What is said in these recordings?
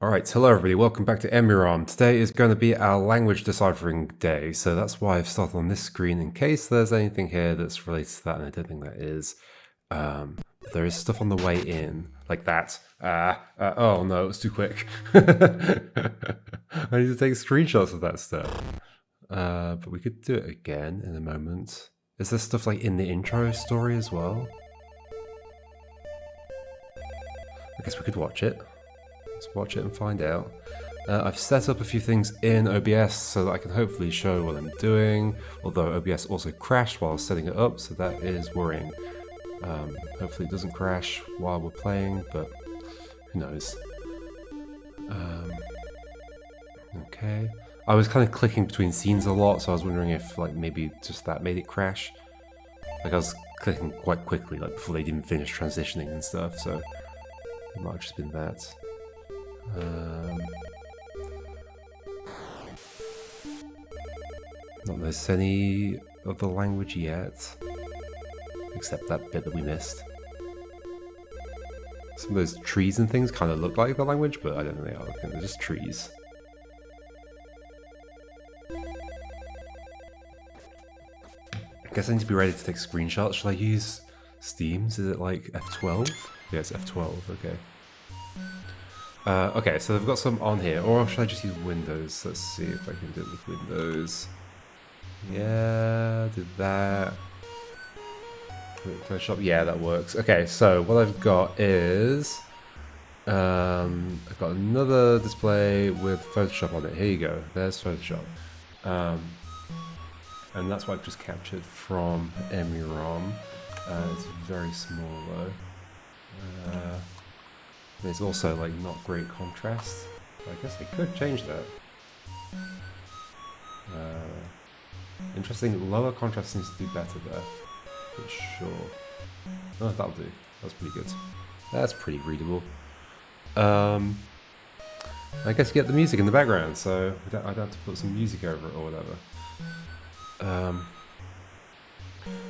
Alright, hello everybody, welcome back to EMUUROM. Today is going to be our language deciphering day, so that's why I've started on this screen in case there's anything here that's related to that, and I don't think that is. There is stuff on the way in, like that. Oh no, it was too quick. I need to take screenshots of that stuff. But we could do it again in a moment. Is there stuff like in the intro story as well? I guess we could watch it. Let's watch it and find out. I've set up a few things in OBS so that I can hopefully show what I'm doing, although OBS also crashed while I was setting it up, so that is worrying. Hopefully it doesn't crash while we're playing, but who knows. Okay. I was kind of clicking between scenes a lot, so I was wondering if like maybe just that made it crash. Like I was clicking quite quickly, like before they didn't finish transitioning and stuff, so it might have just been that. Not noticed any of the language yet, except that bit that we missed. Some of those trees and things kind of look like the language, but I don't think they are. I think they're just trees. I guess I need to be ready to take screenshots. Should I use Steam's? Is it like F12? Yeah, it's F12, okay. Okay, so they've got some on here, or should I just use Windows? Let's see if I can do it with Windows. Yeah, did that. Photoshop, yeah, that works. Okay, so what I've got is I've got another display with Photoshop on it. Here you go. There's Photoshop, and that's what I've just captured from EMUUROM. It's very small though. There's also like not great contrast. I guess I could change that. Interesting, lower contrast seems to do better there. But sure. Oh, that'll do. That's pretty good. That's pretty readable. I guess you get the music in the background, so I don't have to put some music over it or whatever.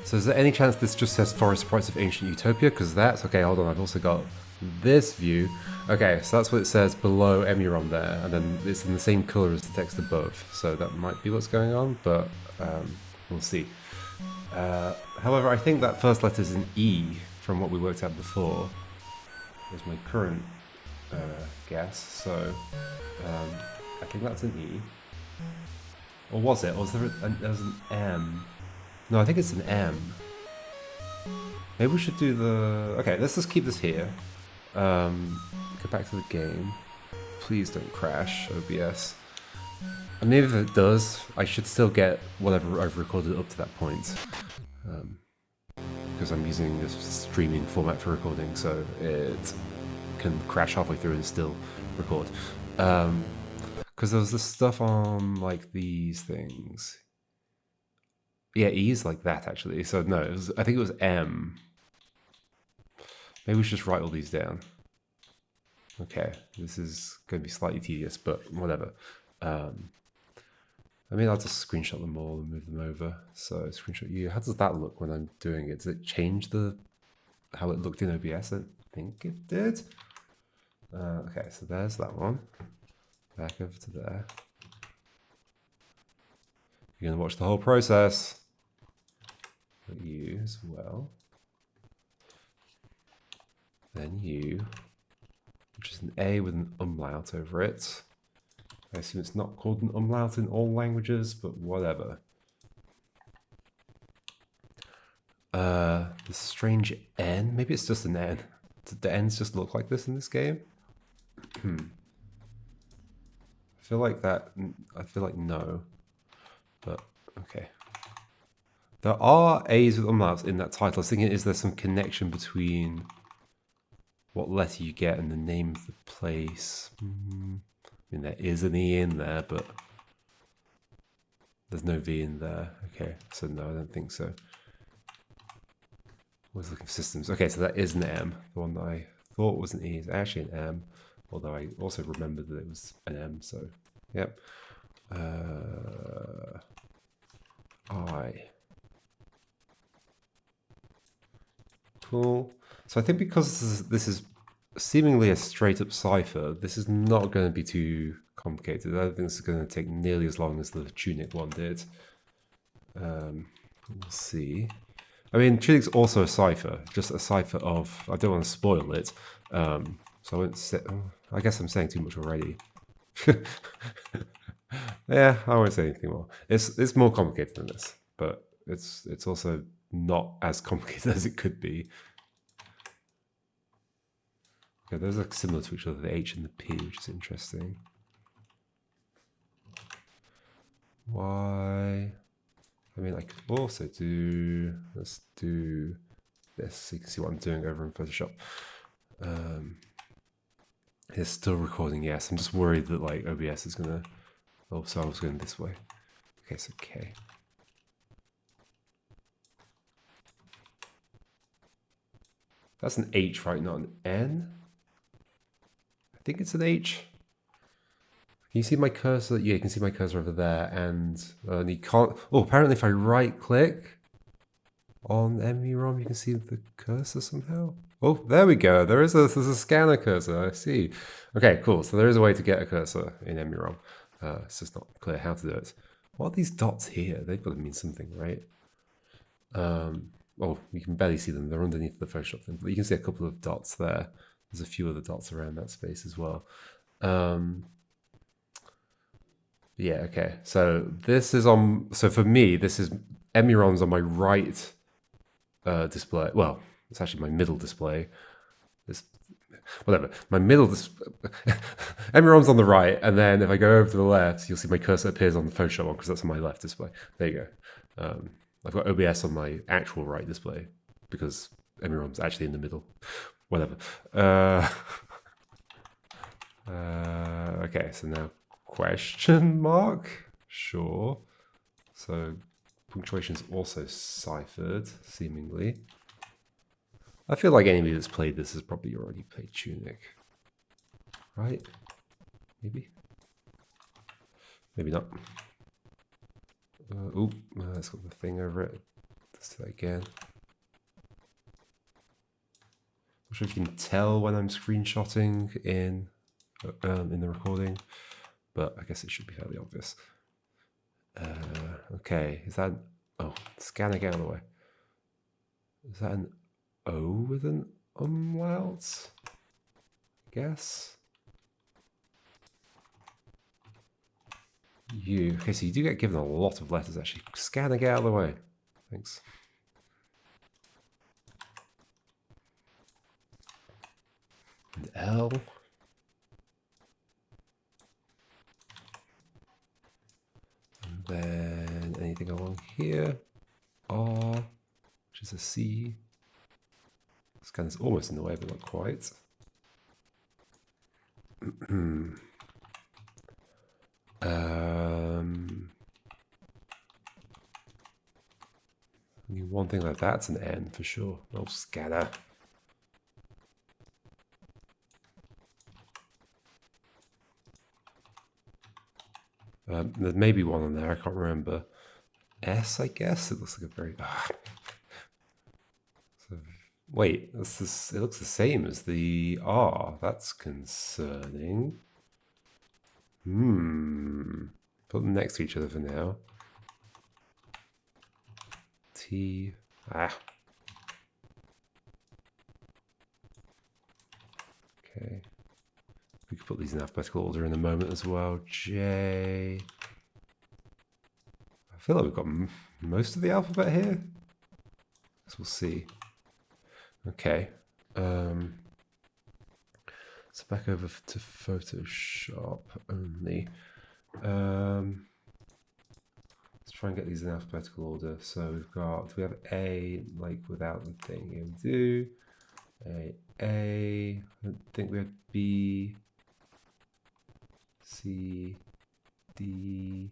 So is there any chance this just says Forest Sprites of Ancient Utopia? Because that's... Okay, hold on, I've also got this view. Okay, so that's what it says below EMUUROM there, and then it's in the same colour as the text above, so that might be what's going on, but we'll see. However, I think that first letter is an E from what we worked out before. Is my current guess, so I think that's an E. Or was it? Or was there an M? No, I think it's an M. Maybe we should do the... Okay, let's just keep this here. Go back to the game. Please don't crash, OBS. And maybe if it does, I should still get whatever I've recorded up to that point. Because I'm using this streaming format for recording, so it can crash halfway through and still record. Because there was this stuff on, like, these things. Yeah, E's like that, actually. So, no, I think it was M. Maybe we should just write all these down. Okay, this is going to be slightly tedious, but whatever. I mean, I'll just screenshot them all and move them over. So, screenshot you. How does that look when I'm doing it? Does it change how it looked in OBS? I think it did. Okay, so there's that one. Back over to there. You're going to watch the whole process. But you as well. Then you, which is an A with an umlaut over it. I assume it's not called an umlaut in all languages, but whatever. The strange N, maybe it's just an N. Did the N's just look like this in this game? I feel like no, but okay. There are A's with umlauts in that title. I was thinking, is there some connection between what letter you get and the name of the place? I mean, there is an E in there, but there's no V in there. Okay, so no, I don't think so. Always looking for systems. Okay, so that is an M. The one that I thought was an E is actually an M, although I also remembered that it was an M, so yep. I. Cool. So I think because this is seemingly a straight up cipher. This is not going to be too complicated. I don't think this is going to take nearly as long as the Tunic one did. We'll see. I mean, Tunic's also a cipher, just a cipher of. I don't want to spoil it, so I won't say. I guess I'm saying too much already. Yeah, I won't say anything more. It's more complicated than this, but it's also not as complicated as it could be. Okay, those are similar to each other, the H and the P, which is interesting. Why? I mean, I could also do. Let's do this so you can see what I'm doing over in Photoshop. It's still recording, yes. I'm just worried that like OBS is gonna. Oh, so I was going this way. Okay, so K. That's an H, right? Not an N. I think it's an H. Can you see my cursor? Yeah, you can see my cursor over there, and you can't. Oh, apparently, if I right-click on EMUUROM, you can see the cursor somehow. Oh, there we go. There's a scanner cursor. I see. Okay, cool. So there is a way to get a cursor in EMUUROM. It's just not clear how to do it. What are these dots here? They've got to mean something, right? Oh, you can barely see them. They're underneath the Photoshop thing, but you can see a couple of dots there. There's a few other dots around that space as well. Yeah, okay. So this is on. So for me, this is EMUUROM's on my right display. Well, it's actually my middle display. This, whatever. My middle EMUUROM's on the right, and then if I go over to the left, you'll see my cursor appears on the Photoshop one because that's on my left display. There you go. I've got OBS on my actual right display because EMUUROM's actually in the middle. Whatever. Okay, so now question mark? Sure. So punctuation is also ciphered, seemingly. I feel like anybody that's played this has probably already played Tunic. Right? Maybe? Maybe not. It's got the thing over it. Let's do that again. Not sure if you can tell when I'm screenshotting in the recording, but I guess it should be fairly obvious. Okay, is that... Oh, scan again out of the way. Is that an O with an umlaut? I guess. U. Okay, so you do get given a lot of letters actually. Scan and get out of the way. Thanks. And L. And then anything along here. R, which is a C. Scan is almost in the way, but not quite. Only one thing like that's an N for sure. Oh, scanner. There may be one on there, I can't remember. S, I guess? It looks like a very... So, wait, it looks the same as the R. That's concerning. Put them next to each other for now. T. Okay. We could put these in alphabetical order in a moment as well. J. I feel like we've got most of the alphabet here. So we'll see. Okay. So back over to Photoshop only. Let's try and get these in alphabetical order. So we've got, do we have A like without the thing? Yeah, we do. A. I don't think we had B. C. D.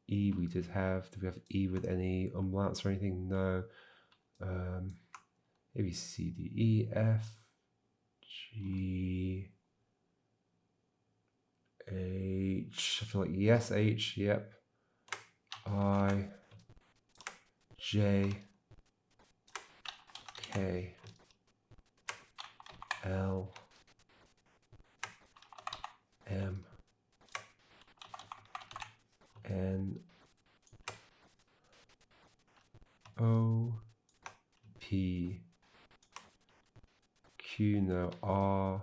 E we did have. Do we have E with any umlauts or anything? No. Maybe C, D, E, F, G, H. I feel like yes, H, yep. I, J, K, L, M N O P Q, no, R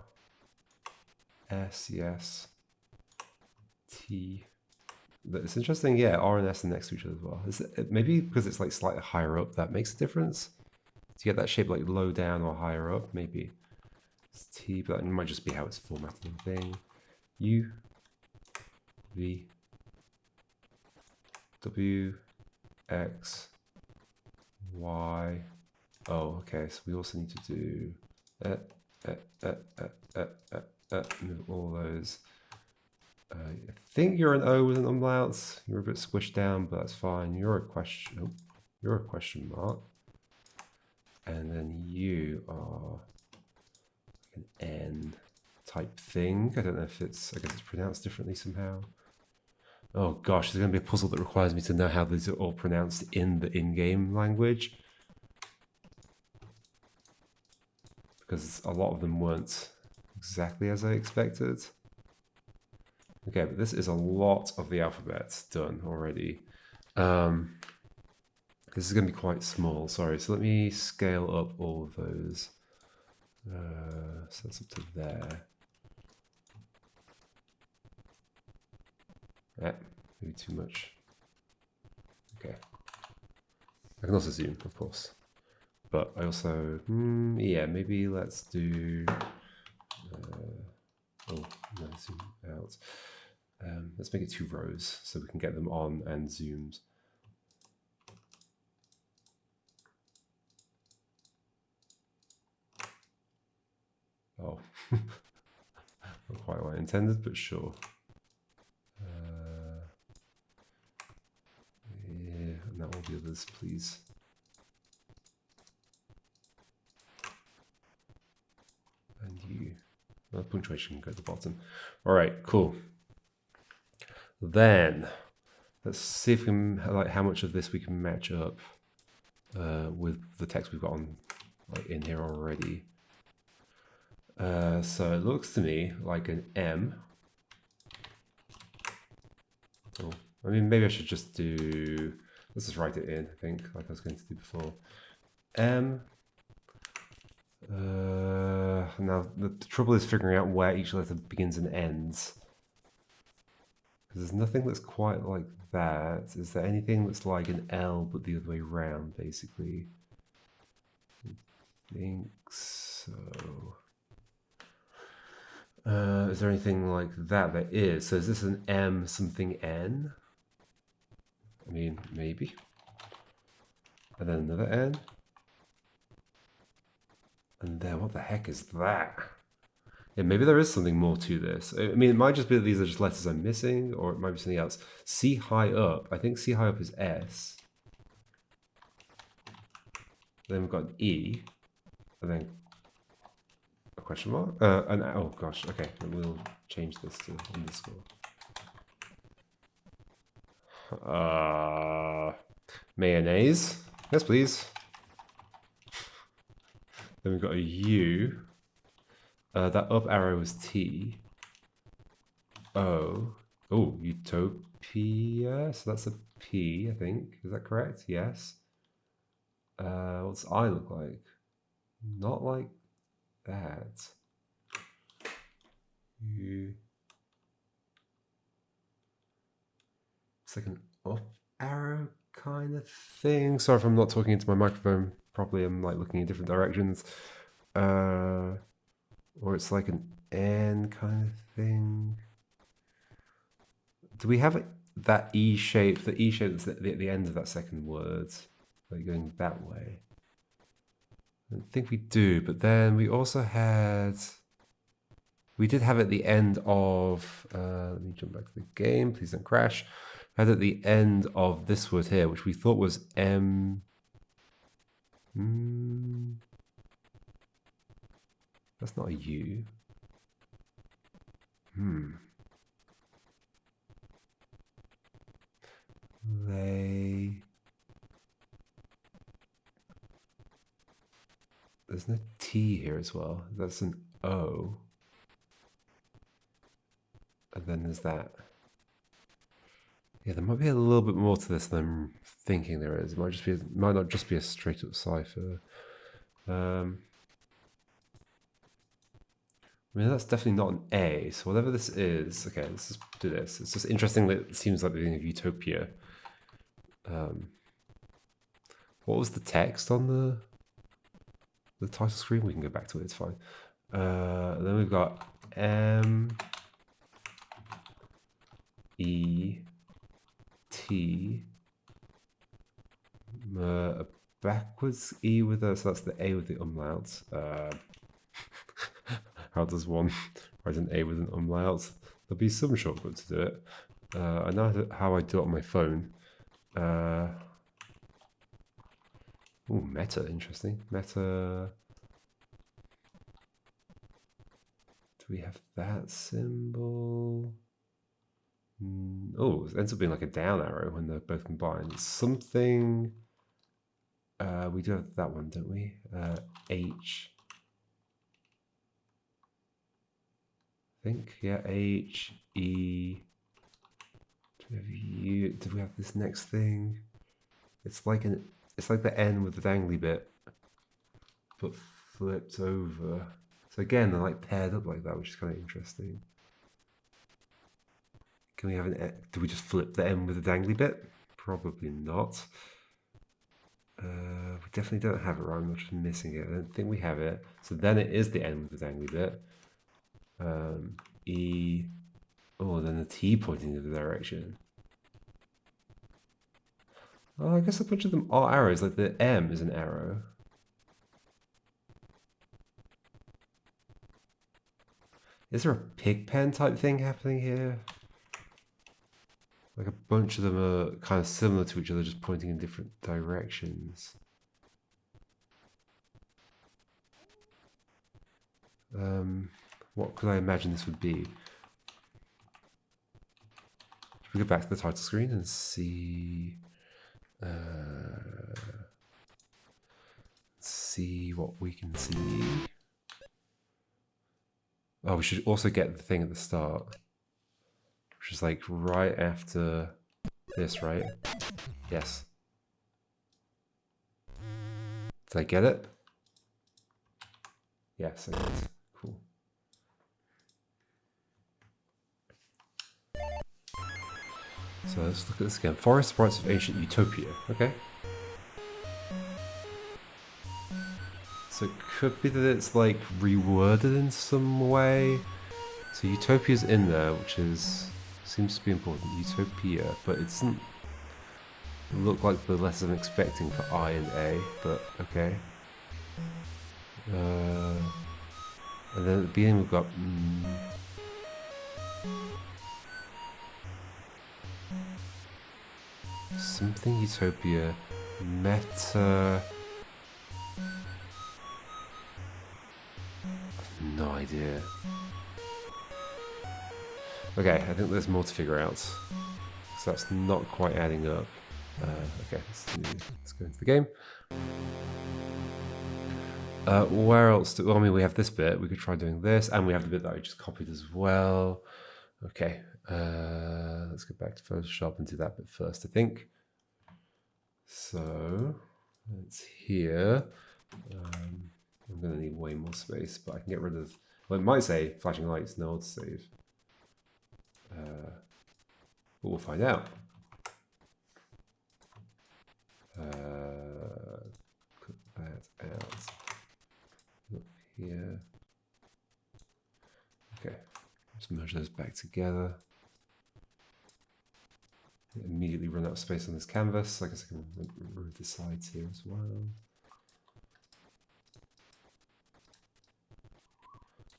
S, yes, T. It's interesting, yeah, R and S are next to each other as well. Maybe because it's like slightly higher up, that makes a difference. To get that shape like low down or higher up, maybe. It's T, but it might just be how it's formatted and thing. U, V, W, X, Y. Oh, okay, so we also need to do move all those. I think you're an O with an umlaut. You're a bit squished down, but that's fine. You're a question. Oh, you're a question mark. And then you are an N type thing. I don't know if it's, I guess it's pronounced differently somehow. Oh gosh, there's going to be a puzzle that requires me to know how these are all pronounced in the in-game language. Because a lot of them weren't exactly as I expected. Okay, but this is a lot of the alphabet done already. This is going to be quite small, sorry. So let me scale up all of those. So that's up to there. Maybe too much. Okay. I can also zoom, of course. But I also, yeah, maybe let's do, oh, no, zoom out. Let's make it 2 rows so we can get them on and zoomed. Oh, not quite what I intended, but sure. Yeah, and that will be others, please. And you. Well, punctuation can go at the bottom. All right, cool. Then let's see if we can, like, how much of this we can match up with the text we've got on, like, in here already. So it looks to me like an M. Oh, I mean, maybe I should just do, let's just write it in, I think, like I was going to do before. M. Now, the trouble is figuring out where each letter begins and ends. Because there's nothing that's quite like that. Is there anything that's like an L but the other way around, basically? I think so. Is there anything like that? There is. So is this an M something N? I mean, maybe. And then another N. And then what the heck is that? Yeah, maybe there is something more to this. I mean, it might just be that these are just letters I'm missing, or it might be something else. C high up. I think C high up is S. Then we've got an E. And then a question mark? Oh gosh, okay. Then we'll change this to underscore. Mayonnaise. Yes, please. Then we've got a U. That up arrow is T. O. Oh, utopia. So that's a P, I think. Is that correct? Yes. What's I look like? Not like that. U. It's like an up arrow kind of thing. Sorry if I'm not talking into my microphone properly. I'm like looking in different directions. Or it's like an N kind of thing. Do we have that E shape? The E shape that's at the end of that second word, like going that way. I don't think we do, but then we also had. We did have at the end of. Let me jump back to the game. Please don't crash. Had at the end of this word here, which we thought was M. That's not a U. There's no T here as well. That's an O. And then there's that. Yeah, there might be a little bit more to this than I'm thinking there is. It might not just be a straight up cipher. I mean, that's definitely not an A. So whatever this is, okay, let's just do this. It's just interesting that it seems like the beginning of Utopia. What was the text on the title screen? We can go back to it. It's fine. Then we've got M E T. A backwards E with a, so that's the A with the umlauts. How does one write an A with an umlaut? There'll be some shortcut to do it. I know how I do it on my phone. Oh, meta, interesting. Meta. Do we have that symbol? Oh, it ends up being like a down arrow when they're both combined. Something. We do have that one, don't we? H. I think, yeah, H, E. Do we have U? Do we have this next thing? It's like the N with the dangly bit, but flipped over. So again, they're like paired up like that, which is kind of interesting. Can we have an? Do we just flip the M with the dangly bit? Probably not. We definitely don't have it right. I'm not just missing it. I don't think we have it. So then it is the N with the dangly bit. E. Oh, then the T pointing in the direction. Oh, I guess a bunch of them are arrows. Like the M is an arrow. Is there a pig pen type thing happening here? Like a bunch of them are kind of similar to each other, just pointing in different directions. What could I imagine this would be? Should we go back to the title screen and see what we can see? Oh, we should also get the thing at the start, which is like right after this, right? Yes. Did I get it? Yes, I did. Cool. So let's look at this again. Forest sprites of ancient Utopia. Okay. So it could be that it's like reworded in some way. So Utopia's in there, which seems to be important. Utopia, but it doesn't look like the letters I'm expecting for I and A, but okay. And then at the beginning we've got something Utopia, meta. No idea. Okay, I think there's more to figure out. So that's not quite adding up. Okay, let's go into the game. Where else do, well, I mean, we have this bit. We could try doing this, and we have the bit that I just copied as well. Okay, let's go back to Photoshop and do that bit first, I think. So, it's here. I'm going to need way more space, but I can get rid of, well, it might say flashing lights, no autosave. But we'll find out. Cut that out. Look here. Okay, just merge those back together. Immediately run out of space on this canvas. I guess I can remove the sides here as well.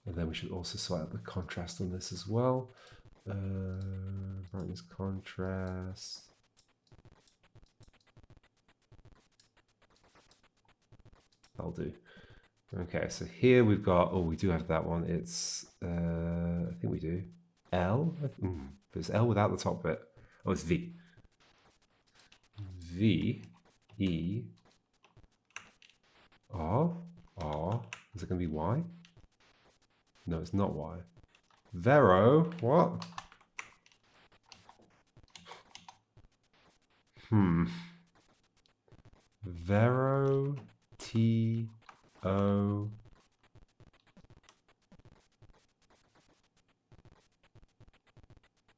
And then we should also sort out the contrast on this as well. Brightness, contrast. That'll do. Okay, so here we've got, oh, we do have that one. It's, I think we do. L? But it's L without the top bit. Oh, it's V. V, E, R, R. Is it going to be Y? No, it's not Y. Vero, what? Vero, T-O...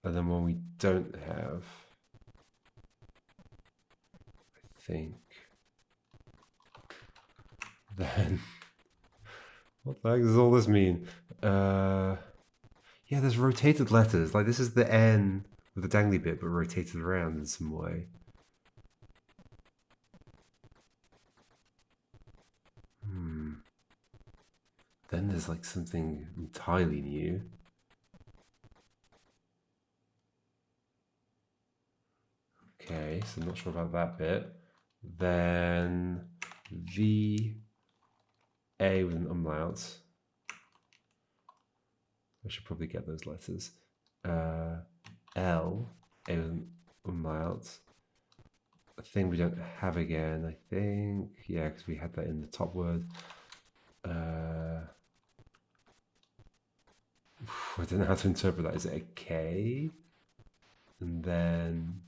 And then one we don't have, I think, then, what the heck does all this mean? Yeah, there's rotated letters. Like, this is the N with the dangly bit, but rotated around in some way. Then there's like something entirely new. Okay, so I'm not sure about that bit. Then V, A with an umlaut. I should probably get those letters. L, A with an umlaut. A thing we don't have again, I think. Yeah, because we had that in the top word. I don't know how to interpret that. Is it a K? And then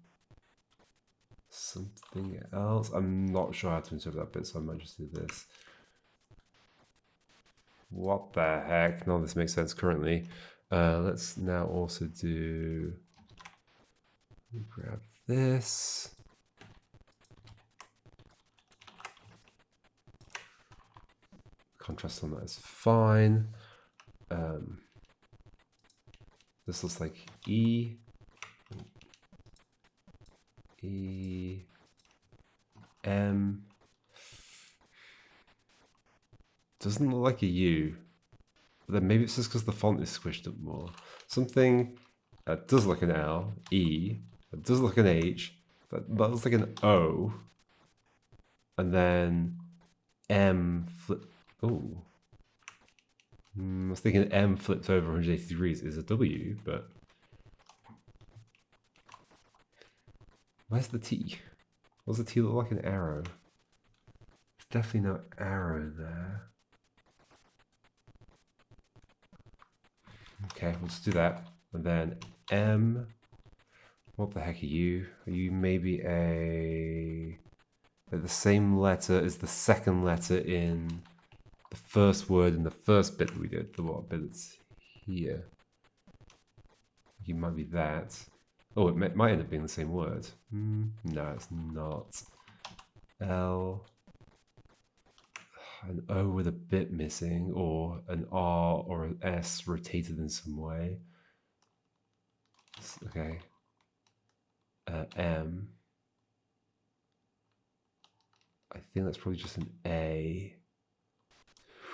something else? I'm not sure how to interpret that bit, so I might just do this. What the heck? None of this makes sense currently. Let's now also do... grab this. Contrast on that is fine. This looks like E. E. M. Doesn't look like a U. But then maybe it's just because the font is squished up more. Something that does look an L. E. That does look an H. That looks like an O. And then M flip. Oh. I was thinking M flipped over 180 degrees is a W, but where's the T? What does the T look like? An arrow? There's definitely no arrow there. Okay, we'll just do that. And then M. What the heck are you? Are you maybe the same letter as the second letter in the first word in the first bit that we did? The what bit that's here? You might be that. Oh, it might end up being the same word. No, it's not. L. An O with a bit missing, or an R or an S rotated in some way. Okay. M. I think that's probably just an A.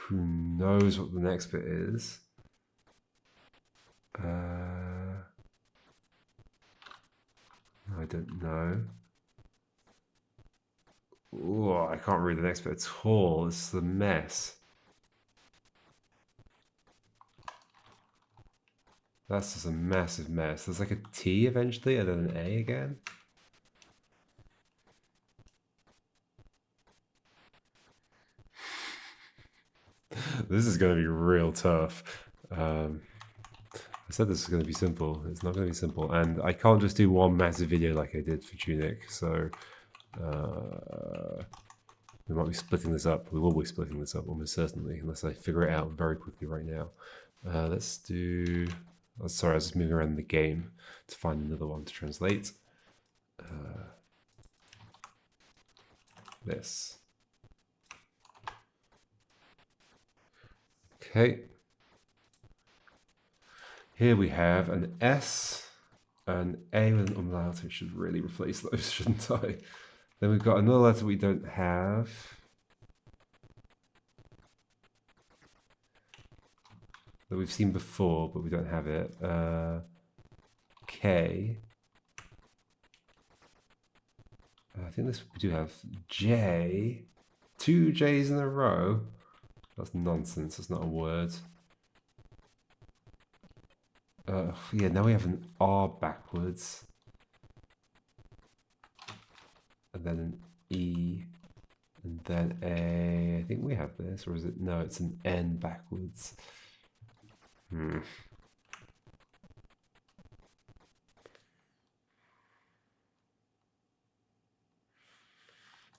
Who knows what the next bit is? I don't know. Oh, I can't read the next bit at all. This is a mess. That's just a massive mess. There's like a T eventually and then an A again. This is going to be real tough. I said this is going to be simple. It's not going to be simple. And I can't just do one massive video like I did for Tunic. So we might be splitting this up. We will be splitting this up almost certainly, unless I figure it out very quickly right now. Let's do... Oh, sorry, I was just moving around the game to find another one to translate. This. Okay. Here we have an S, an A with an umlaut. I should really replace those, shouldn't I? Then we've got another letter we don't have. That we've seen before, but we don't have it. K. I think this we do have J. 2 J's in a row. That's nonsense. That's not a word. Yeah, now we have an R backwards. And then an E. And then a... I think we have this, or is it? No, it's an N backwards.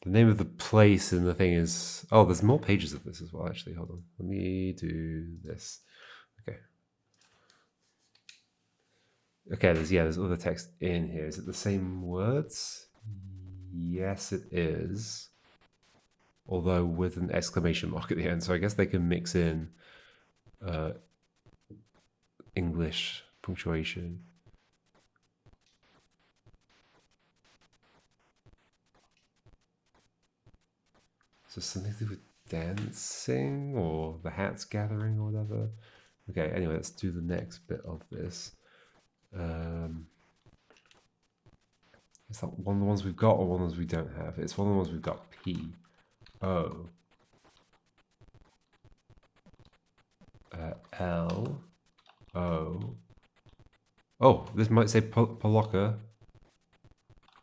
The name of the place in the thing is... Oh, there's more pages of this as well, actually. Hold on. Let me do this. Okay. Okay, there's other text in here. Is it the same words? Yes, it is. Although with an exclamation mark at the end. So I guess they can mix in English punctuation. So something to do with dancing or the hats gathering or whatever. Okay, anyway, let's do the next bit of this. Is that one of the ones we've got or one of the ones we don't have? It's one of the ones we've got. P. O. L. O. Oh, this might say Palaka.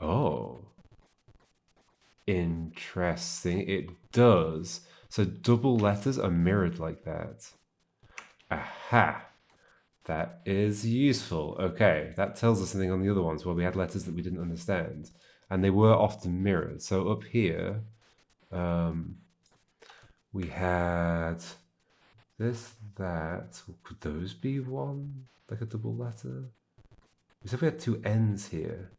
Oh. Interesting. It does. So double letters are mirrored like that. Aha. That is useful. Okay, that tells us something on the other ones where we had letters that we didn't understand. And they were often mirrored. So up here, we had this, that. Could those be one? Like a double letter? We said we had two N's here.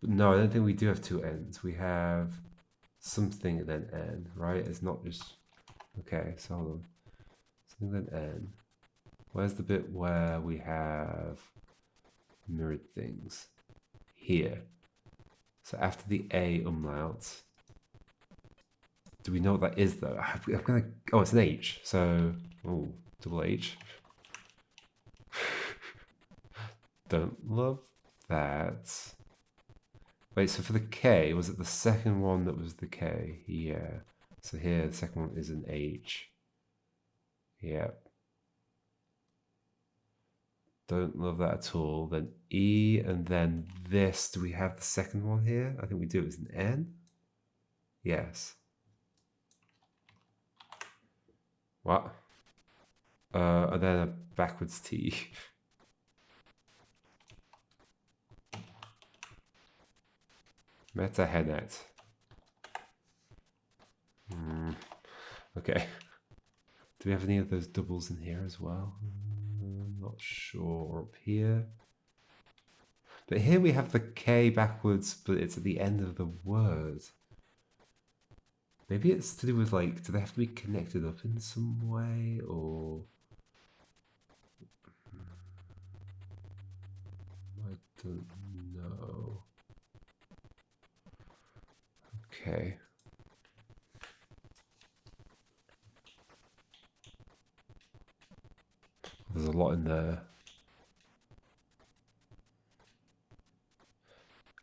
But no, I don't think we do have two N's. We have something and then N, right? It's not just... Okay, so hold on. Something then N. Where's the bit where we have mirrored things? Here. So after the A umlaut, do we know what that is though? I'm gonna... Oh, it's an H. So, oh, double H. Don't love that. Wait, so for the K, was it the second one that was the K? Yeah. So here, the second one is an H. Yep. Don't love that at all. Then E, and then this. Do we have the second one here? I think we do. It's an N? Yes. What? And then a backwards T. Metahenet. Okay. Do we have any of those doubles in here as well? Not sure. Up here. But here we have the K backwards, but it's at the end of the word. Maybe it's to do with, like, do they have to be connected up in some way, or... I don't know. Okay. There's a lot in there.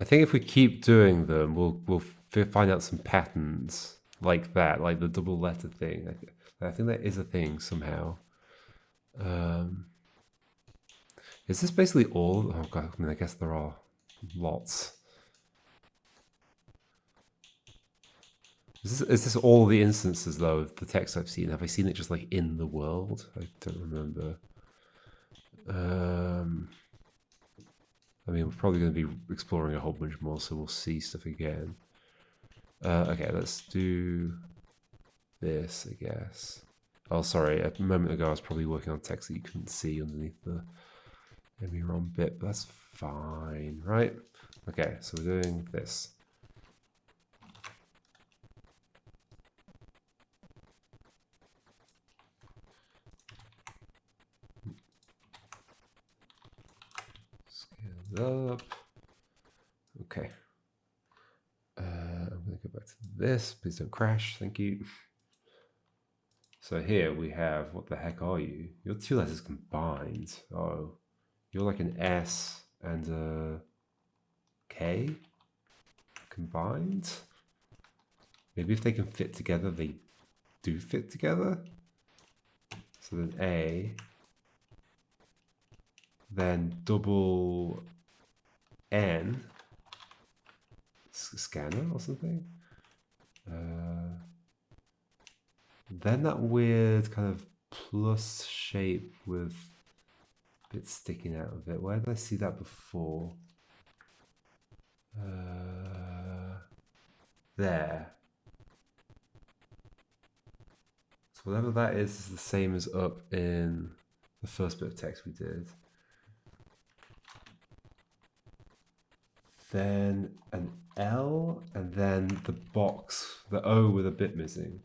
I think if we keep doing them, we'll find out some patterns like that, like the double letter thing. I think that is a thing somehow. Is this basically all? Oh god, I mean, I guess there are lots. Is this all the instances though of the text I've seen? Have I seen it just like in the world? I don't remember. I mean, we're probably going to be exploring a whole bunch more, so we'll see stuff again. Okay, let's do this, I guess. Oh, sorry, a moment ago I was probably working on text that you couldn't see underneath the EMUUROM bit, but that's fine, right? Okay, so we're doing this. Scale up. Okay. I'm going to go back to this. Please don't crash. Thank you. So here we have, what the heck are you? Your two letters combined. Oh, you're like an S and a K combined? Maybe if they can fit together, they do fit together. So then A, then double N, scanner or something. Then that weird kind of plus shape with bits sticking out of it. Where did I see that before? There. whatever that is the same as up in the first bit of text we did. Then an L, and then the box, the O with a bit missing.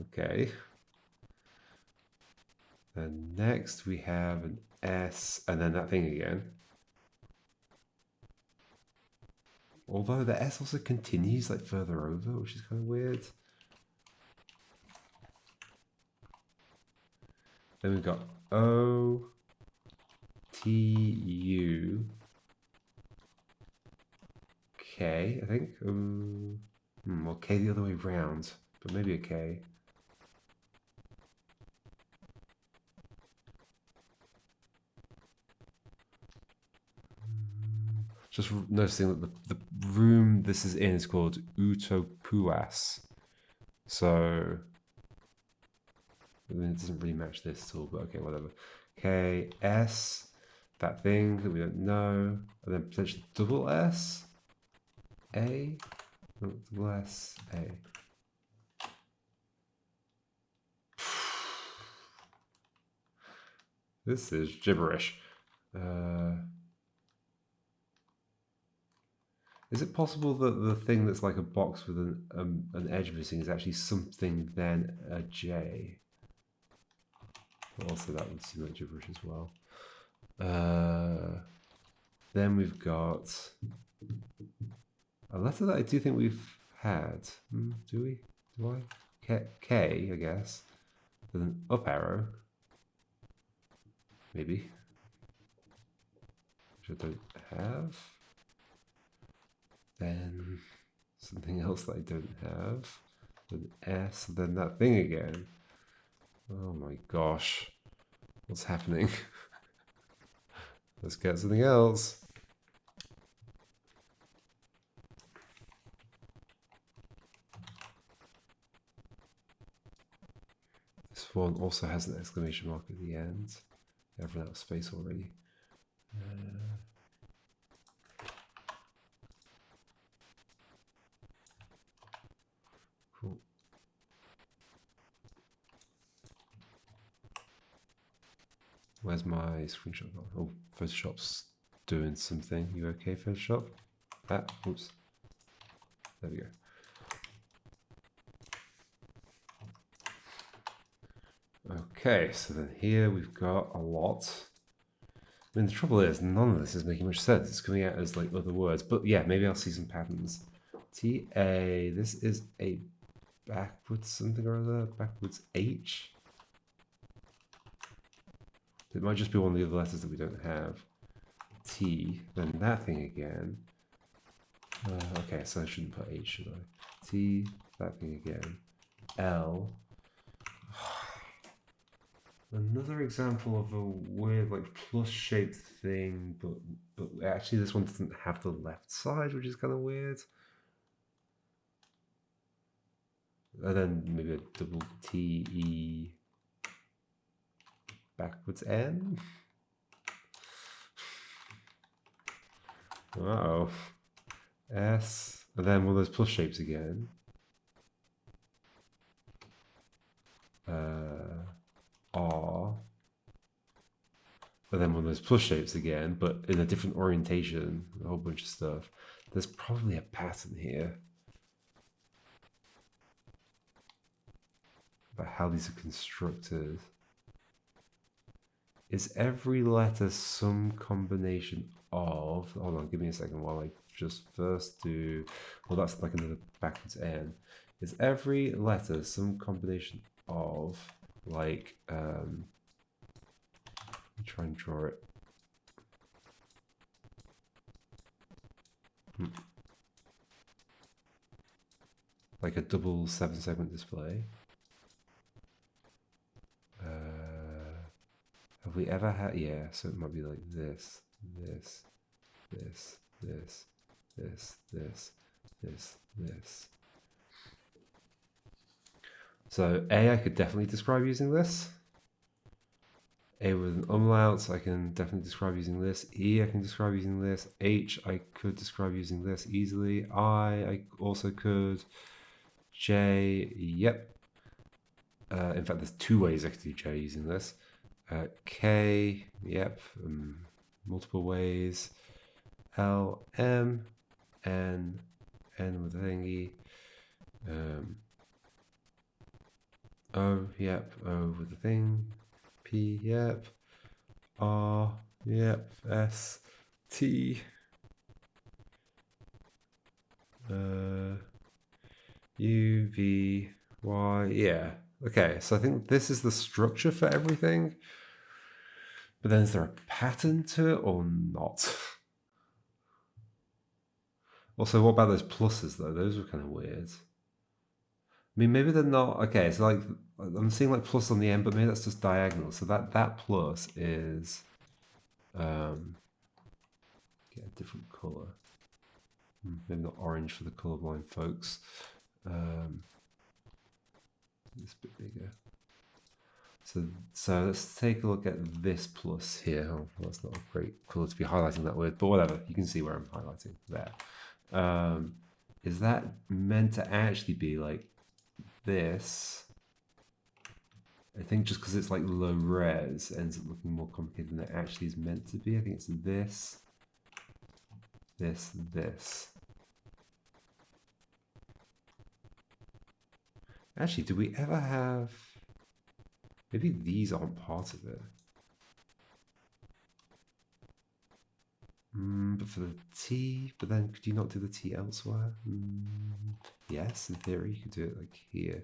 Okay. Then next we have an S, and then that thing again. Although the S also continues like further over, which is kind of weird. Then we've got O, T, U, K, I think. Well, K the other way round, but maybe a K. Just noticing that the room this is in is called Utopuas. So, I mean, it doesn't really match this tool, but okay, whatever. K, S, that thing that we don't know, and then potentially double S, A, no, double S, A. This is gibberish. Is it possible that the thing that's like a box with an edge missing is actually something then a J? Also, that would seem like gibberish as well. Then we've got a letter that I do think we've had. Do we? Do I? K, I guess. With an up arrow. Maybe. Which I don't have. Then something else that I don't have. Then S, then that thing again. Oh my gosh. What's happening? Let's get something else. This one also has an exclamation mark at the end. I've run out of space already. Cool. Where's my screenshot? Oh, Photoshop's doing something. You okay, Photoshop? Oops. There we go. Okay, so then here we've got a lot. I mean, the trouble is, none of this is making much sense. It's coming out as like other words, but yeah, maybe I'll see some patterns. T-A, this is a backwards something or other, backwards H. It might just be one of the other letters that we don't have. T, then that thing again. Okay, so I shouldn't put H, should I? T, that thing again. L. Another example of a weird, like, plus-shaped thing, but actually this one doesn't have the left side, which is kind of weird. And then maybe a double T-E backwards N. Uh-oh. S, and then one of those plus shapes again. R, and then one of those plus shapes again, but in a different orientation, a whole bunch of stuff. There's probably a pattern here about how these are constructed. Is every letter some combination of, hold on, give me a second while I just first do, well, that's like another backwards N. Is every letter some combination of, like, let me try and draw it. Like a double 7-segment display. Have we ever had, yeah, so it might be like this, this, this, this, this, this, this, this. So A, I could definitely describe using this. A with an umlaut, so I can definitely describe using this. E, I can describe using this. H, I could describe using this easily. I also could. J, yep. In fact, there's two ways I could do J using this. K, yep. Multiple ways. L, M, N, N with a thingy. O, yep. O with a thing. P, yep. R, yep. S, T. U, V, Y, yeah. Okay, so I think this is the structure for everything. But then is there a pattern to it or not? Also, what about those pluses though? Those were kind of weird. I mean, maybe they're not. Okay, so like I'm seeing like plus on the end, but maybe that's just diagonal. So that plus is get a different color. Maybe not orange for the colorblind folks. This bit bigger. So let's take a look at this plus here. Oh, well, that's not a great color to be highlighting that with, but whatever. You can see where I'm highlighting there. Is that meant to actually be like this? I think just because it's like low res, it ends up looking more complicated than it actually is meant to be. I think it's this, this, this. Actually, do we ever have... Maybe these aren't part of it. But for the T, but then could you not do the T elsewhere? Yes, in theory, you could do it like here.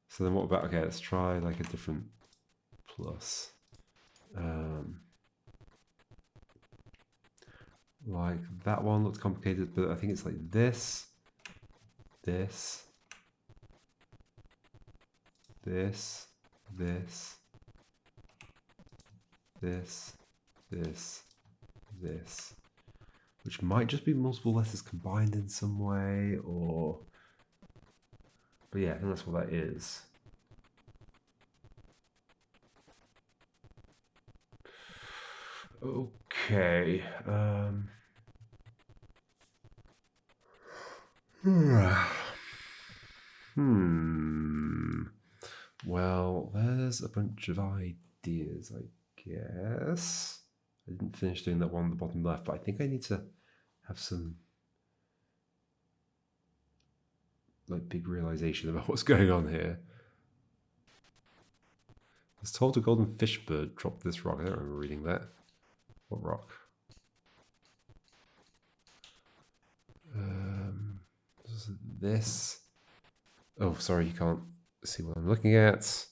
So then what about, okay, let's try like a different plus. Like that one looked complicated, but I think it's like this, this, this, this, this, this, this, which might just be multiple letters combined in some way, or... But yeah, I think that's what that is. Okay. Well, there's a bunch of ideas, I guess. I didn't finish doing that one on the bottom left, but I think I need to have some like big realization about what's going on here. I was told a golden fish bird dropped this rock. I don't remember reading that. What rock? This. Oh, sorry, you can't see what I'm looking at. So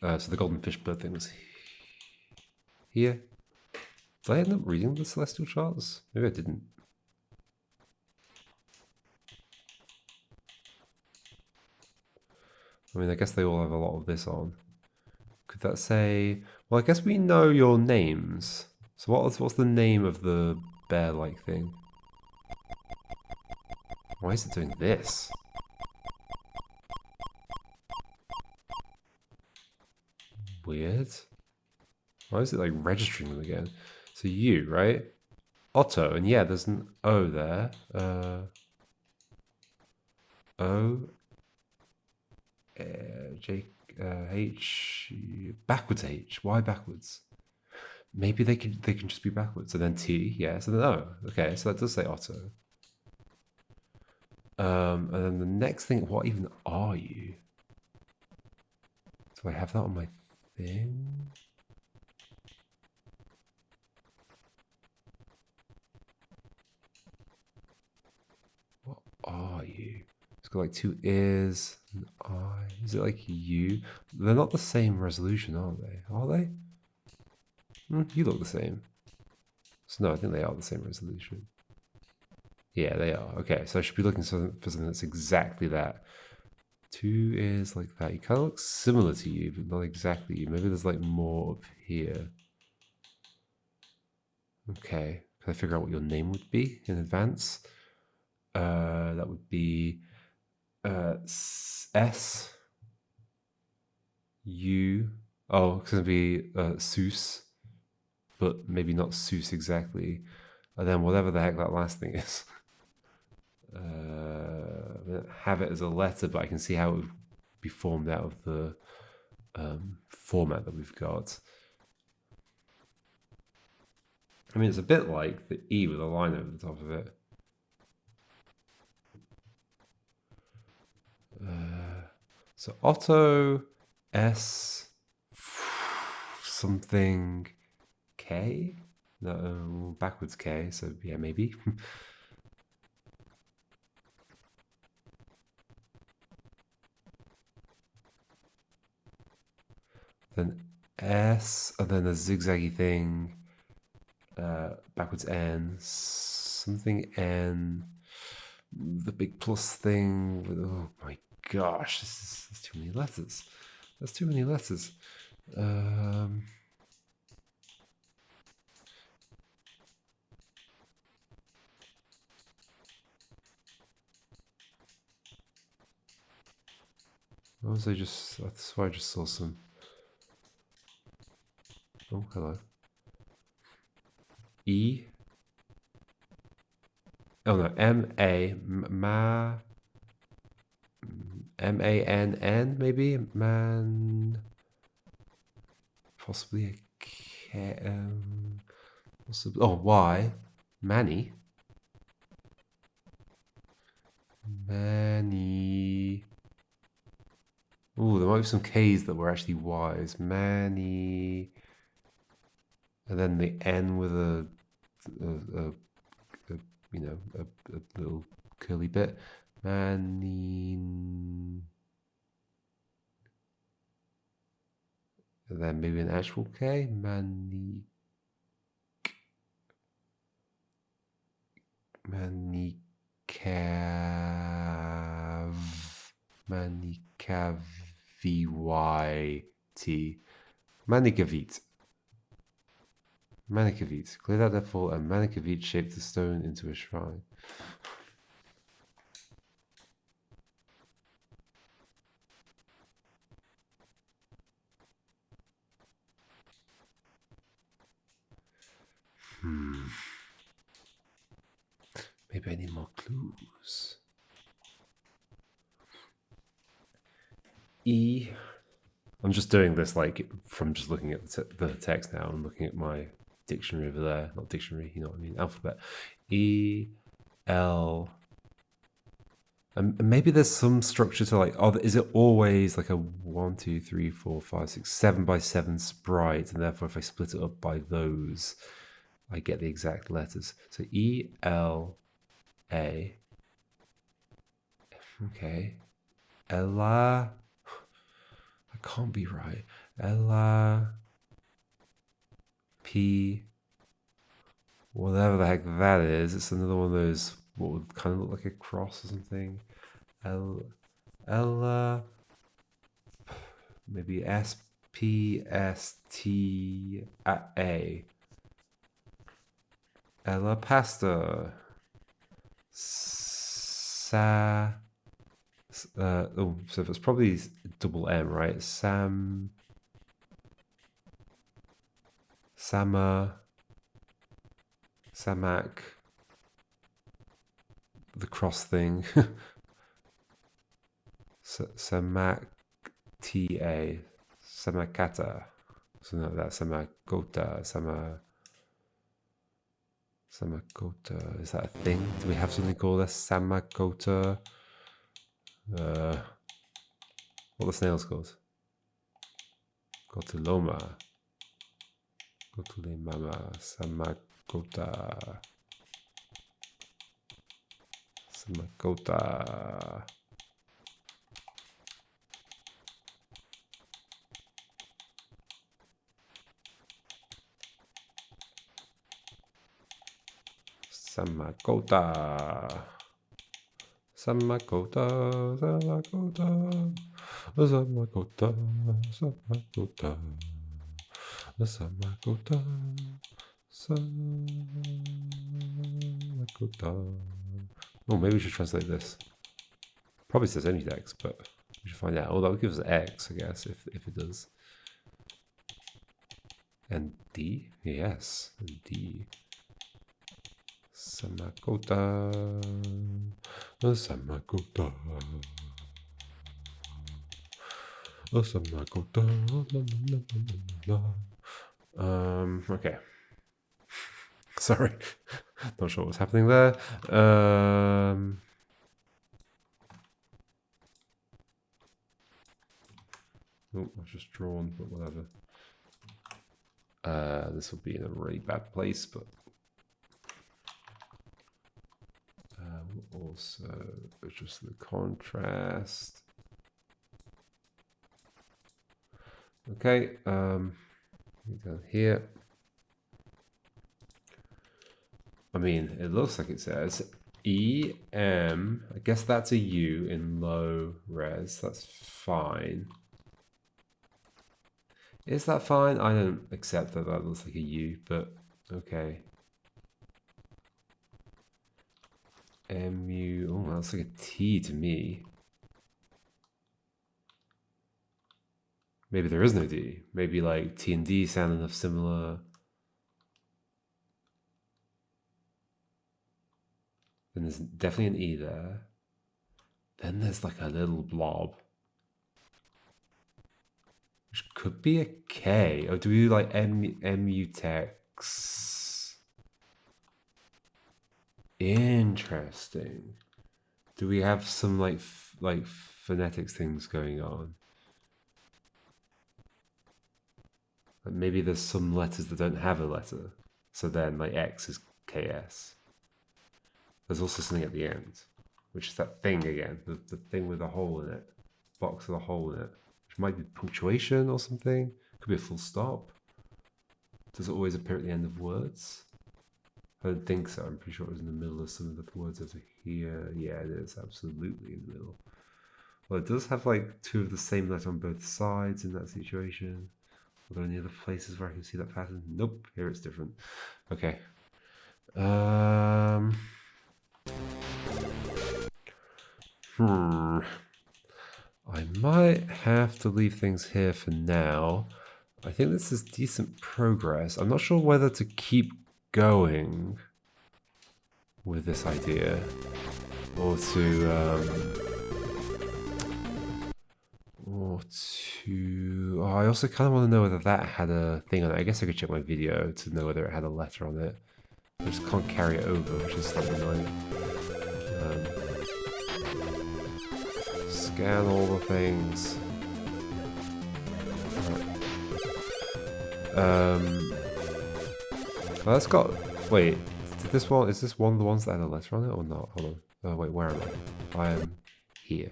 the golden fish bird thing was here. Did I end up reading the celestial charts? Maybe I didn't. I mean, I guess they all have a lot of this on. Could that say... Well, I guess we know your names. So what's the name of the bear-like thing? Why is it doing this? Weird. Why is it like registering them again? So you, right? Otto, and yeah, there's an O there. O, J, H, backwards H. Why backwards? Maybe they can just be backwards. And then T, yeah. So then O. Okay, so that does say Otto. And then the next thing, what even are you? Do I have that on my thing? What are you? It's got like two ears, an eye. Is it like you? They're not the same resolution, are they? Are they? You look the same. So no, I think they are the same resolution. Yeah, they are. Okay, so I should be looking for something that's exactly that. Two ears like that. You kind of look similar to you, but not exactly you. Maybe there's like more up here. Okay, can I figure out what your name would be in advance? That would be S U. Oh, it's gonna be Seuss, but maybe not Seuss exactly. And then whatever the heck that last thing is. I don't have it as a letter, but I can see how it would be formed out of the format that we've got. I mean, it's a bit like the E with a line over the top of it. So Otto S something K? No, backwards K, so yeah, maybe. Then S, and then a zigzaggy thing. Backwards N, something N. The big plus thing. Oh my gosh, that's too many letters. That's too many letters. What was I just? That's why I just saw some. Oh, hello. E. Oh no, MANN maybe man. Possibly a K. Possibly. Oh, Y. Manny. Manny. Ooh, there might be some K's that were actually Y's. Manny. And then the N with a you know, a little curly bit. Manny. And then maybe an actual K. Manny. Manny. Cav. Manicavit. Manicavit. Manicavit. Cleared out their fall and Manicavit shaped the stone into a shrine. Maybe I need more clues. E. I'm just doing this like from just looking at the text now and looking at my dictionary over there. Not dictionary, you know what I mean? Alphabet. E. L. And maybe there's some structure to like, oh, is it always like a 1, 2, 3, 4, 5, 6, 7 by 7 sprite? And therefore, if I split it up by those, I get the exact letters. So E, L, A. Okay. Ella. I can't be right. Ella. P. Whatever the heck that is. It's another one of those, what would kind of look like a cross or something. Ella. Maybe S, P, S, T, A. Ella Pasta. Oh, so it's probably double M, right? Sama. Samak. The cross thing. Samak. T-A. Samakata. So no, that's Samakota. Samakota. Is that a thing? Do we have something called a Samakota? What are the snails called? Cotuloma. Cotulimama. Samakota. Samakota. Samakota. Samakota. Samakota. Samakota. Samakota. Samakota. Oh, maybe we should translate this. Probably says EMUUDEX, but we should find out. Oh, that would give us X, I guess, if it does. And D? Yes, and D. Samakota. Samakota. Samakota. Okay. Sorry. Not sure what's happening there. Oh, I've just drawn, but whatever. This will be in a really bad place, but we'll also adjust the contrast. Okay, down here. I mean, it looks like it says EM. I guess that's a U in low res. That's fine. Is that fine? I don't accept that that looks like a U, but okay. MU. Oh, that looks like a T to me. Maybe there is no D. Maybe like T and D sound enough similar. Then there's definitely an E there. Then there's like a little blob, which could be a K. Or do we do like EMUUDEX? Interesting. Do we have some like phonetics things going on? Like maybe there's some letters that don't have a letter, so then like X is KS. There's also something at the end, which is that thing again, the thing with a hole in it, box with a hole in it, which might be punctuation or something. Could be a full stop. Does it always appear at the end of words? I don't think so. I'm pretty sure it was in the middle of some of the words over here. Yeah, it is absolutely in the middle. Well, it does have like two of the same letter on both sides in that situation. Are there any other places where I can see that pattern? Nope, here it's different. Okay. I might have to leave things here for now. I think this is decent progress. I'm not sure whether to keep going with this idea or to I also kind of want to know whether that had a thing on it. I guess I could check my video to know whether it had a letter on it. I just can't carry it over, which is slightly annoying. Scan all the things. Well, that's got. Wait, did this one? Is this one of the ones that had a letter on it or not? Hold on. Oh wait, where am I? I am here.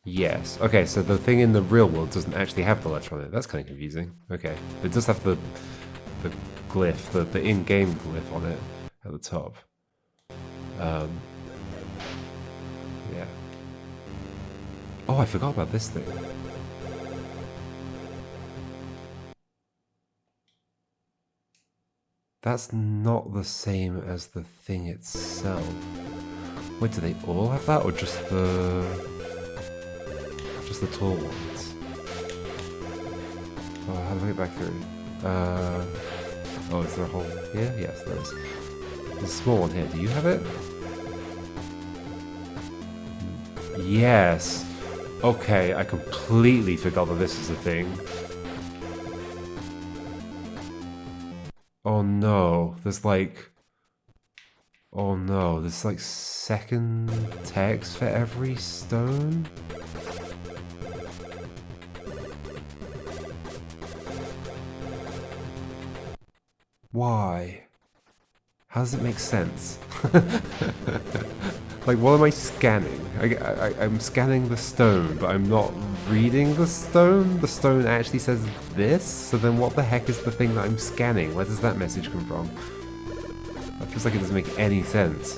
Yes. Okay, so the thing in the real world doesn't actually have the letter on it. That's kind of confusing. Okay, it does have the glyph, the in-game glyph on it at the top. Yeah. Oh, I forgot about this thing. That's not the same as the thing itself. Wait, do they all have that, or just the tall ones? Oh, how do I get back through? Oh, is there a hole here? Yes, there is. There's a small one here. Do you have it? Yes. Okay, I completely forgot that this is a thing. Oh no, there's like... Oh no, there's like second text for every stone? Why? How does it make sense? Like, what am I scanning? I'm scanning the stone, but I'm not reading the stone? The stone actually says this? So then what the heck is the thing that I'm scanning? Where does that message come from? That feels like it doesn't make any sense.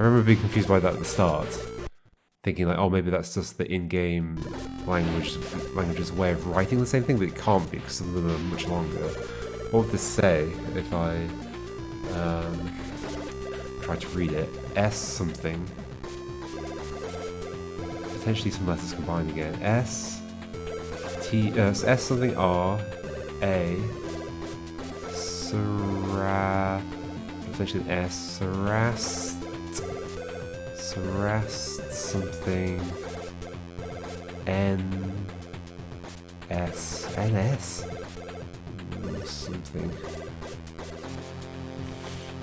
I remember being confused by that at the start. Thinking like, oh, maybe that's just the in-game language's way of writing the same thing, but it can't be because some of them are much longer. What would this say if I try to read it? S something. Potentially some letters combined again. S something R A potentially an S Sarast something N S something.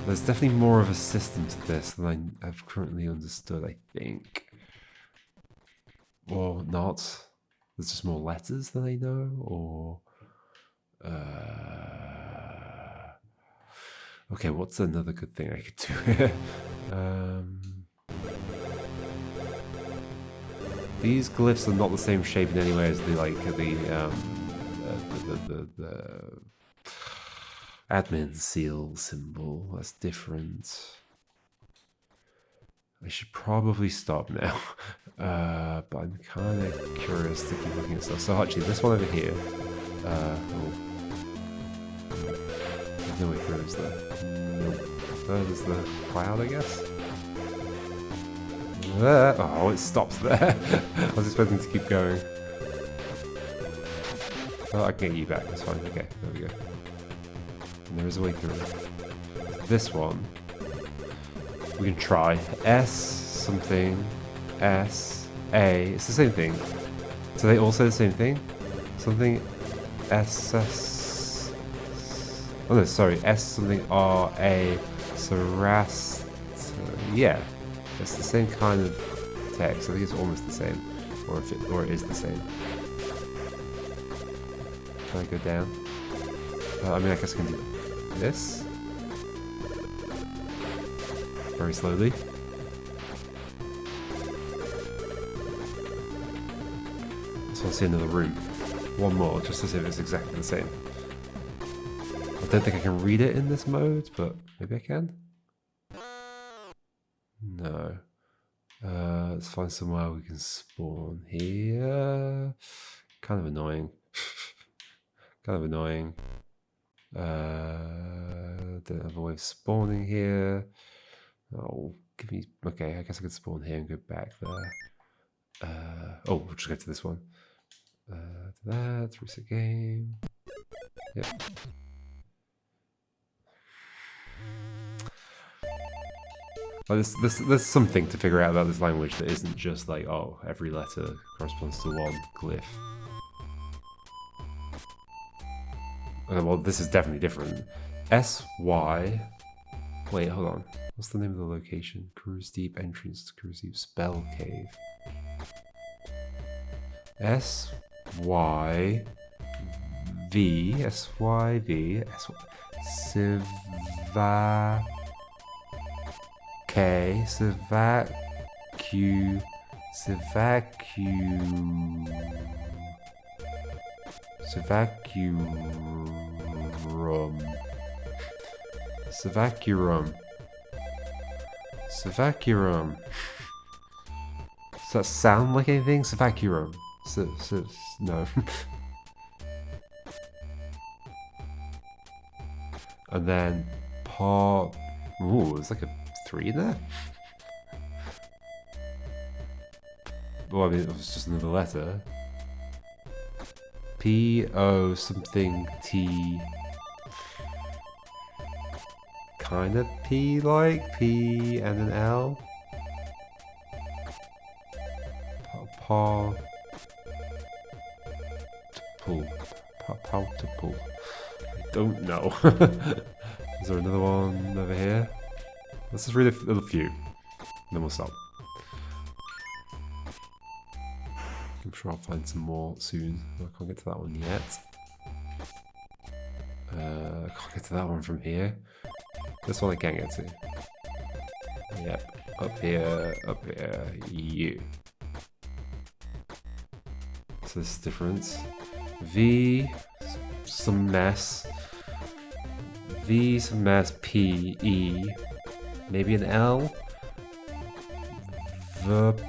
There's definitely more of a system to this than I've currently understood, I think. Or not. There's just more letters than I know, or... Okay, what's another good thing I could do here? These glyphs are not the same shape in any way as the admin seal symbol. That's different. I should probably stop now, but I'm kind of curious to keep looking at stuff. So actually, this one over here. There's no way through, is there? Nope. There's the cloud, I guess. Oh, it stops there. I was expecting to keep going. Oh, I can get you back. That's fine. Okay, there we go. And there is a way through. This one. We can try S something S A. It's the same thing. So they all say the same thing. Something S S. Oh no, sorry. S something R A. Sarast. Yeah, it's the same kind of text. I think it's almost the same, or it is the same. Can I go down? I mean, I guess I can do this. Very slowly. Just want to see another room. One more, just to see if it's exactly the same. I don't think I can read it in this mode, but maybe I can? No. Let's find somewhere we can spawn here. Kind of annoying. Kind of annoying. Don't have a way of spawning here. Oh, give me... Okay, I guess I could spawn here and go back there. Oh, we'll just get to this one. To that, reset game. Yep. Oh, there's something to figure out about this language that isn't just like, oh, every letter corresponds to one glyph. Well, this is definitely different. S-Y... Wait, hold on. What's the name of the location? Cruise Deep entrance to Cruise Deep Spell Cave. S-Y-V... S-Y-V... Siva... K... Sivacu... Savacurum. Does that sound like anything? Savacurum. No. And then ooh, there's like a 3 in there. Well, I mean, it was just another letter. P-O something T. Kind of P-like. P and an L. Pull. I don't know. Is there another one over here? Let's just read a few. And then we'll stop. I'm sure I'll find some more soon. I can't get to that one yet. I can't get to that one from here. This one I can get to. Yep. Up here, you. So this is different. V, some mess. V, some mess, P, E. Maybe an L? Verpelto.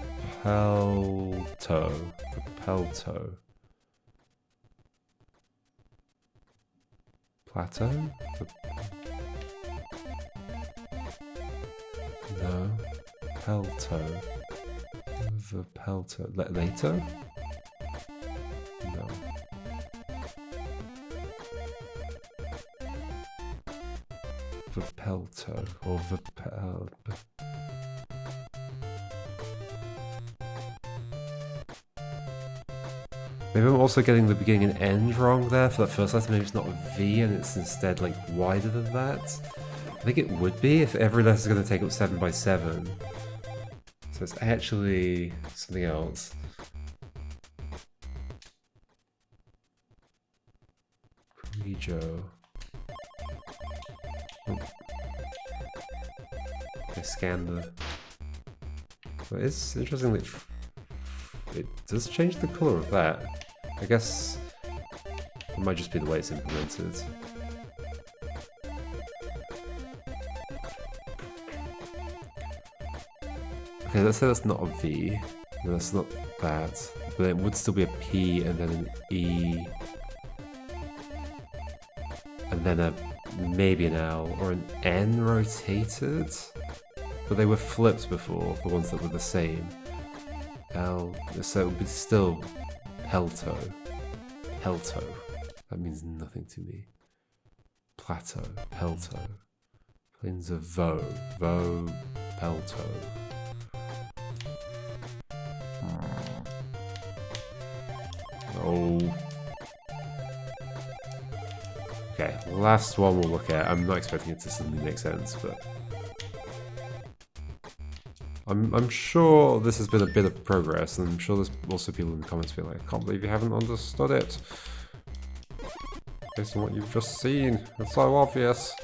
Plateau? No. Pelto. Pelto. Later? No. Pelto or maybe I'm also getting the beginning and end wrong there for that first letter. Maybe it's not a V and it's instead like wider than that. I think it would be if every letter is going to take up 7 by 7. So it's actually something else. Puijo. I scan the... But it's interesting that it does change the colour of that. I guess it might just be the way it's implemented. Okay, let's say that's not a V. No, that's not that. But it would still be a P and then an E. And then a maybe an L or an N rotated. But they were flipped before, the ones that were the same. L, so it would be still Pelto. Pelto. That means nothing to me. Plateau. Pelto. Plains of Vo. Vo. Pelto. Oh. Okay, last one we'll look at. I'm not expecting it to suddenly make sense, but... I'm sure this has been a bit of progress, and I'm sure there's also people in the comments being like, I can't believe you haven't understood it. Based on what you've just seen, it's so obvious.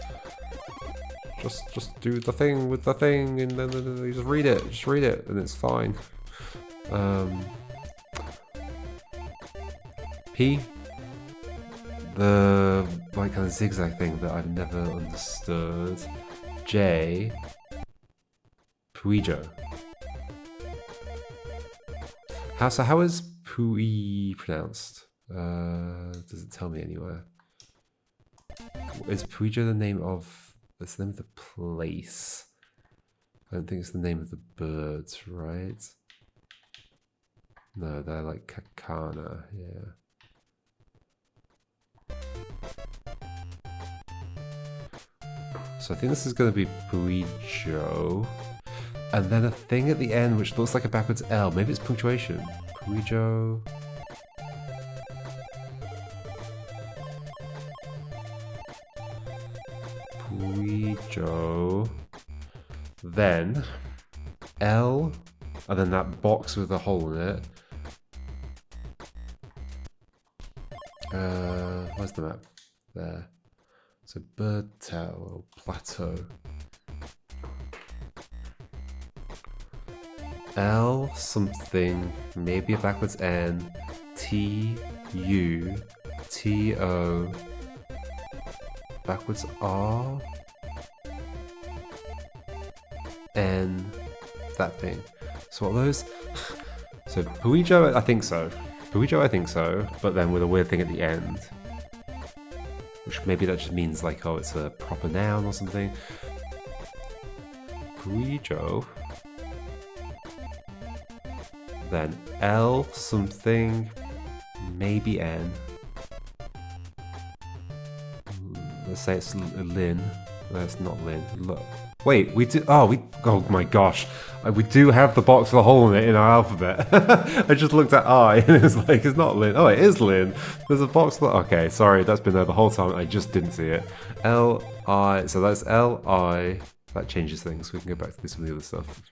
Just do the thing with the thing, and then you just read it, and it's fine. P, the like kind of zigzag thing that I've never understood. J, Puijo. How is Pui pronounced? Does it tell me anywhere? Is Puijo the name of... It's the name of the place. I don't think it's the name of the birds, right? No, they're like Kakana, yeah. So I think this is going to be Puijo. And then a thing at the end which looks like a backwards L. Maybe it's punctuation. Puijo. Puijo. Then L. And then that box with a hole in it. Where's the map? There. So bird tail or plateau. L something, maybe a backwards N, T, U, T, O, backwards R, N, that thing. So what are those? So Puijo, I think so. Puijo, I think so, but then with a weird thing at the end. Which maybe that just means like, oh, it's a proper noun or something. Puijo. Then L something, maybe N. Let's say it's Lin. No, it's not Lin. Look. Wait, we do. Oh my gosh. We do have the box with a hole in it in our alphabet. I just looked at I and it was like, it's not Lin. Oh, it is Lin. There's a box. Okay, sorry, that's been there the whole time. I just didn't see it. L, I. So that's L, I. That changes things. We can go back to this with the other stuff.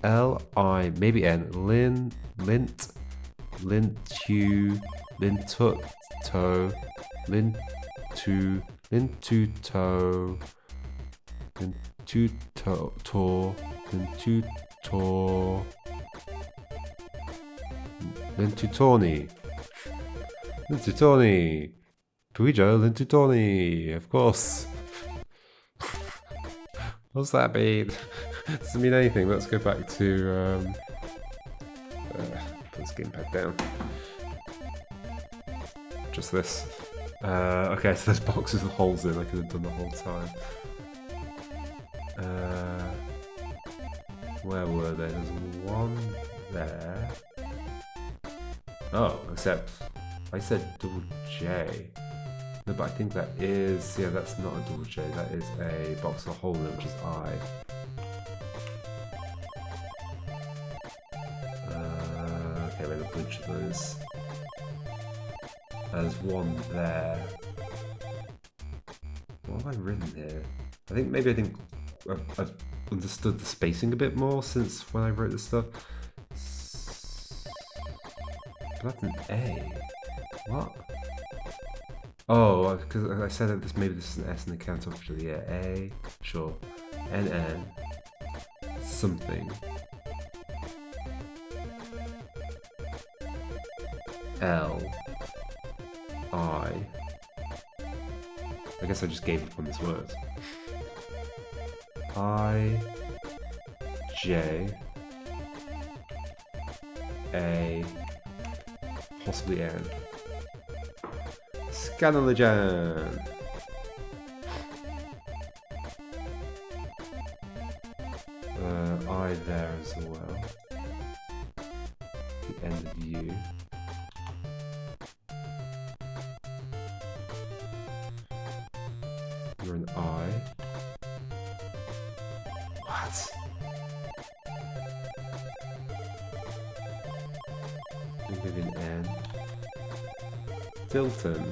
L, I, maybe N, Lin, Lint, Lintu, Lintut, Toe, Lintu, Lintuto, Lintutor, Lintutor, Lintutorni, Lintutorni, Puijo, Lintutorni, of course. What's that mean? Doesn't mean anything. Let's go back to put this gamepad down. Just this. Okay, so there's boxes with holes in. I could have done the whole time. Where were they? There's one there. Oh, except I said double J. No, but I think that is, yeah, that's not a double J. That is a box with a hole in it, which is I. Okay, we have a bunch of those. There's one there. What have I written here? I think maybe I've understood the spacing a bit more since when I wrote this stuff. But that's an A. What? Oh, because I said that maybe this is an S and it counts actually. Yeah, A, sure. NN. Something. L. I guess I just gave up on this word. I. J. A. Possibly N. Scandalogen! I there as well. The end of U. You're an I. What? Maybe an N. Tilton.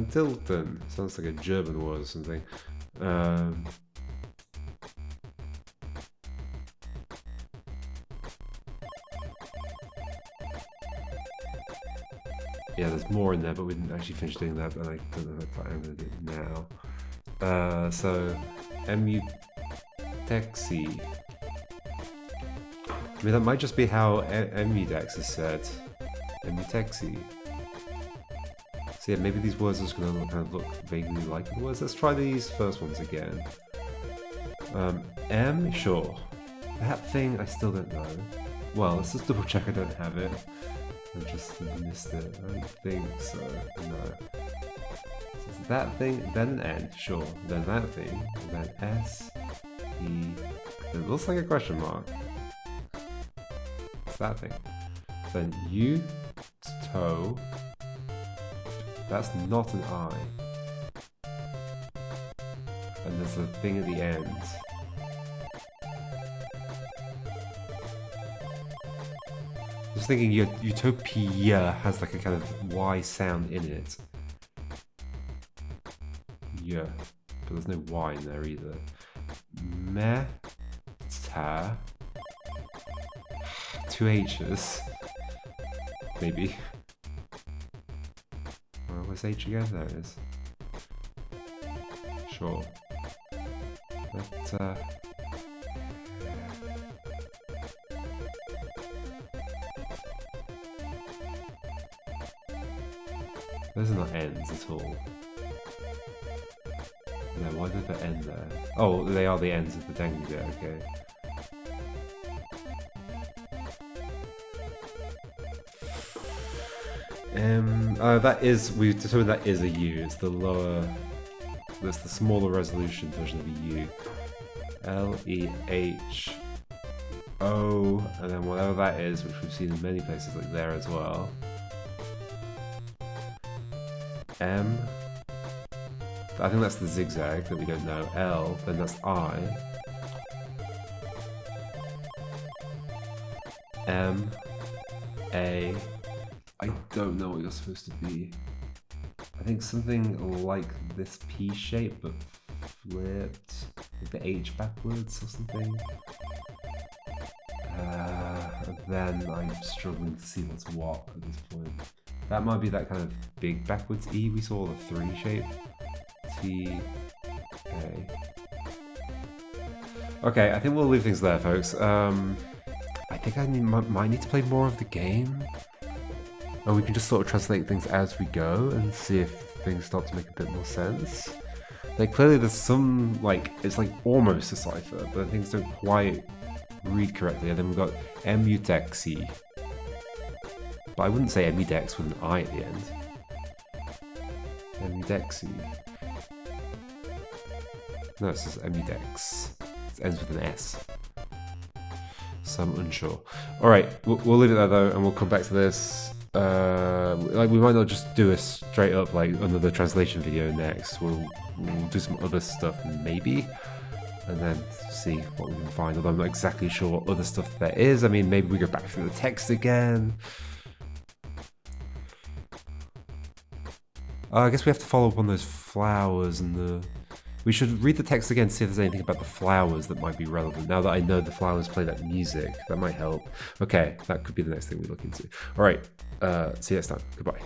Tilton. Sounds like a German word or something. Yeah, there's more in there, but we didn't actually finish doing that, and I don't know if I'm going to do it now. So, EMUUDEX. I mean, that might just be how EMUUDEX is said. EMUUDEX. So yeah, maybe these words are just going to kind of look vaguely like the words. Let's try these first ones again. M, sure. That thing, I still don't know. Well, let's just double check I don't have it. I just missed it. I don't think so. No. So it's that thing, then an N, sure. Then that thing, and then S, E. It looks like a question mark. It's that thing. Then U, toe. That's not an I. And there's a thing at the end. Just thinking Utopia has like a kind of Y sound in it. Yeah, but there's no Y in there either. Meta. 2 H's. Maybe. Where's H again? There it is. Sure. But, those are not ends at all. No, why did they put N there? Oh, they are the ends of the dengue bit, okay. That is, we've determined that is a U. It's the lower, that's the smaller resolution version of a U. L-E-H-O, and then whatever that is, which we've seen in many places like there as well. M, I think that's the zigzag that we don't know. L, then that's I. M, A, I don't know what you're supposed to be. I think something like this P shape, but flipped, with the H backwards or something. Then I'm struggling to see what's what at this point. That might be that kind of big backwards E we saw, the 3 shape. T, A. Okay, I think we'll leave things there, folks. I think I might need to play more of the game. And we can just sort of translate things as we go and see if things start to make a bit more sense. Like, clearly there's some, like, it's like almost a cipher, but things don't quite read correctly. And then we've got EMUUDEX. But I wouldn't say EMUUDEX with an I at the end. EMUUDEXy. No, it says EMUUDEX. It ends with an S. So I'm unsure. Alright, we'll leave it there though, and we'll come back to this. Like, we might not just do a straight up, like, another translation video next. We'll do some other stuff, maybe. And then see what we can find. Although I'm not exactly sure what other stuff there is. I mean, maybe we go back through the text again. I guess we have to follow up on those flowers and the... We should read the text again to see if there's anything about the flowers that might be relevant. Now that I know the flowers play that music, that might help. Okay, that could be the next thing we look into. Alright, see you next time. Goodbye.